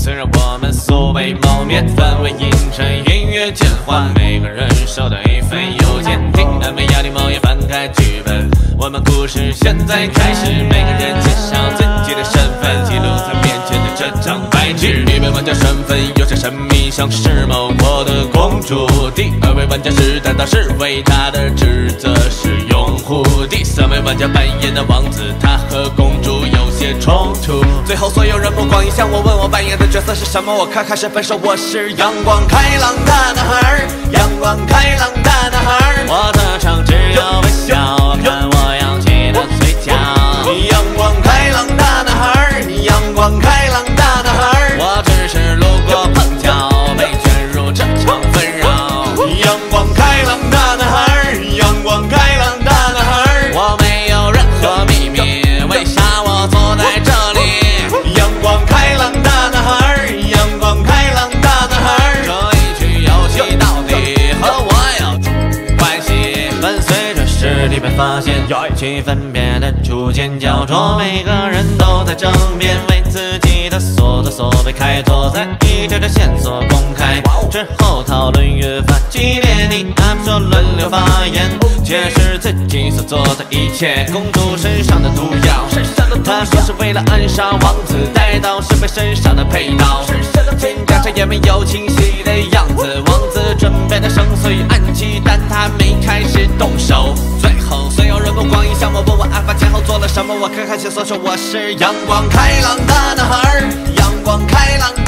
虽然我们素未谋面，氛围阴沉，音乐渐缓，每个人收到一份邮件，听安慰压力梦也翻开剧本。我们故事现在开始，每个人介绍自己的身份，记录在面前的这张白纸。一位玩家身份有些神秘，像是某国的公主。第二位玩家是担当是为他的职责是拥护。第三位玩家扮演的王子，他和公主有些冲突。最后所有人目光一向我，问我扮演的角色是什么？我开始分手，我是阳光开朗的男孩，阳光开朗的男孩。我的唱只有微笑，看我扬起的嘴角。阳光开朗的男孩，阳光开朗的男孩。我只是路过碰巧，被卷入这场纷扰。阳光开朗的男孩，阳光开朗的男孩。我没有任何秘密，为啥我坐在这里？阳光开朗的男孩，阳光开朗的男孩。这一局游戏到底和我有关系？伴随着实力被发现，气氛变得逐渐焦灼，每个人都在争辩，为自己的所作所为开拓，在一条条线索公开之后，讨论越发激烈。你他们说轮流发言，解释自己所做的一切。公主身上的毒药，她说是为了暗杀王子，带到是被身上的配刀。金甲上也没有清晰的样子，王子准备的绳索与暗器，但他没开始动手。最后所有人目光一向我，问我案发前后做了什么？我开线索说我是阳光开朗的男孩，阳光开朗的